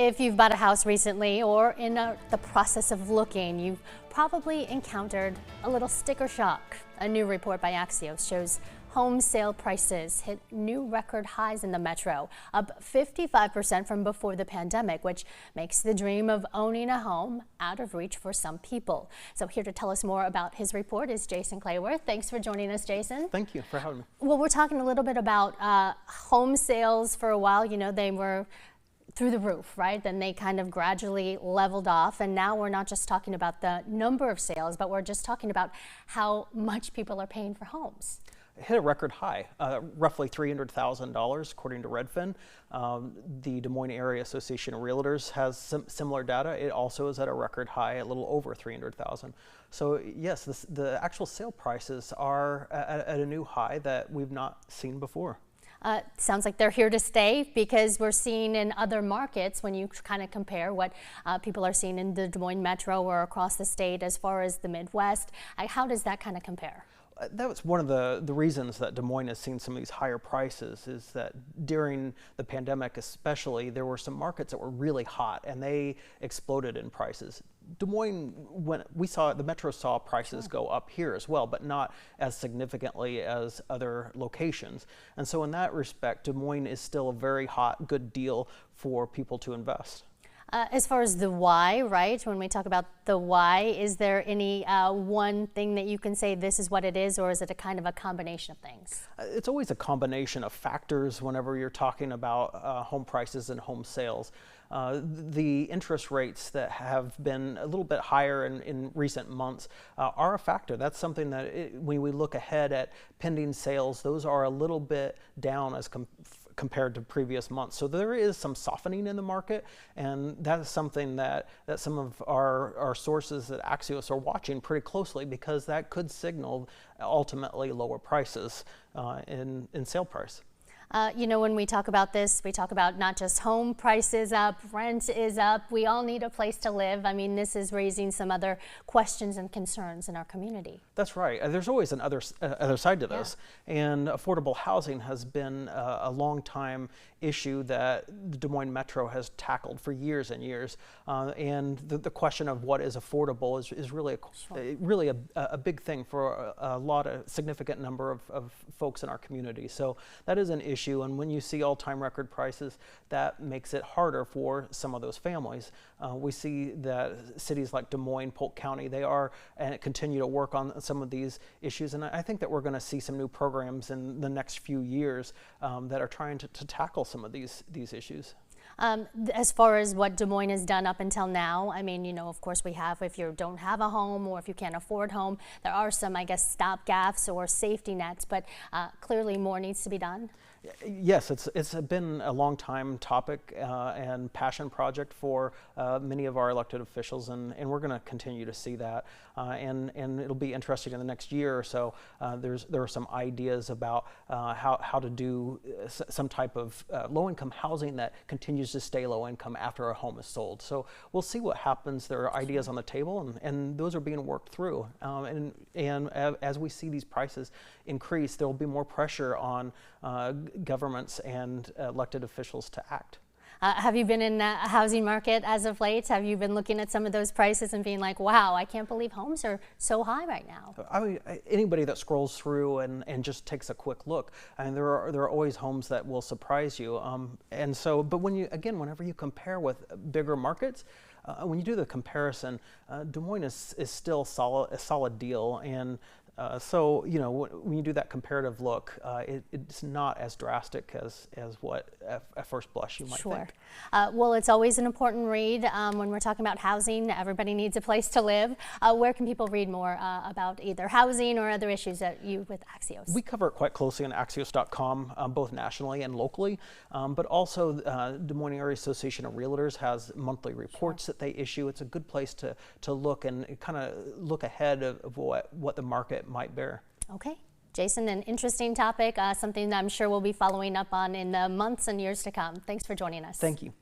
If you've bought a house recently or in the process of looking, you've probably encountered a little sticker shock. A new report by Axios shows home sale prices hit new record highs in the metro, up 55% from before the pandemic, which makes the dream of owning a home out of reach for some people. So here to tell us more about his report is Jason Clayworth. Thanks for joining us, Jason. Thank you for having me. Well, we're talking a little bit about home sales for a while. You know, they were through the roof, right? Then they kind of gradually leveled off. And now we're not just talking about the number of sales, but we're just talking about how much people are paying for homes. It hit a record high, roughly $300,000 according to Redfin. The Des Moines Area Association of Realtors has similar data. It also is at a record high, a little over $300,000. So yes, the actual sale prices are at a new high that we've not seen before. Sounds like they're here to stay, because we're seeing in other markets, when you kind of compare what people are seeing in the Des Moines metro or across the state as far as the Midwest, how does that kind of compare? That was one of the reasons that Des Moines has seen some of these higher prices, is that during the pandemic especially, there were some markets that were really hot and they exploded in prices. Des Moines, when we saw the metro saw prices go up here as well, but not as significantly as other locations. And so in that respect, Des Moines is still a very hot, good deal for people to invest. As far as the why, right? When we talk about the why, is there any one thing that you can say this is what it is, or is it a kind of a combination of things? It's always a combination of factors whenever you're talking about home prices and home sales. The interest rates that have been a little bit higher in recent months are a factor. That's something that when we look ahead at pending sales, those are a little bit down as compared to previous months. So there is some softening in the market, and that is something that some of our sources at Axios are watching pretty closely, because that could signal ultimately lower prices in sale price. You know, when we talk about this, we talk about not just home prices up, rent is up, we all need a place to live. I mean, this is raising some other questions and concerns in our community. That's right. There's always an other side to this. Yeah. And affordable housing has been a long time issue that the Des Moines Metro has tackled for years and years. And the question of what is affordable is really a big thing for a significant number of folks in our community. So that is an issue. And when you see all-time record prices, that makes it harder for some of those families. We see that cities like Des Moines, Polk County, they are and continue to work on some of these issues. And I think that we're going to see some new programs in the next few years that are trying to tackle some of these issues. As far as what Des Moines has done up until now, I mean, you know, of course we have, if you don't have a home or if you can't afford home, there are some, I guess, stopgaps or safety nets, but clearly more needs to be done. Yes, it's been a long time topic and passion project for many of our elected officials, and we're going to continue to see that. And it'll be interesting in the next year or so. There are some ideas about how to do some type of low-income housing that continues to stay low-income after a home is sold. So we'll see what happens. There are ideas on the table, and those are being worked through. And as we see these prices increase, there will be more pressure on governments and elected officials to act. Have you been in a housing market as of late? Have you been looking at some of those prices and being like, wow, I can't believe homes are so high right now? I mean, anybody that scrolls through and just takes a quick look, I mean, there are always homes that will surprise you. And so, but whenever you compare with bigger markets, when you do the comparison, Des Moines is still a solid deal. And so, you know, when you do that comparative look, it's not as drastic as what at first blush you might think. Well, it's always an important read when we're talking about housing. Everybody needs a place to live. Where can people read more about either housing or other issues that you with Axios? We cover it quite closely on Axios.com, both nationally and locally, but also Des Moines Area Association of Realtors has monthly reports that they issue. It's a good place to look and kind of look ahead of what the market might bear. Okay. Jason, an interesting topic, something that I'm sure we'll be following up on in the months and years to come. Thanks for joining us. Thank you.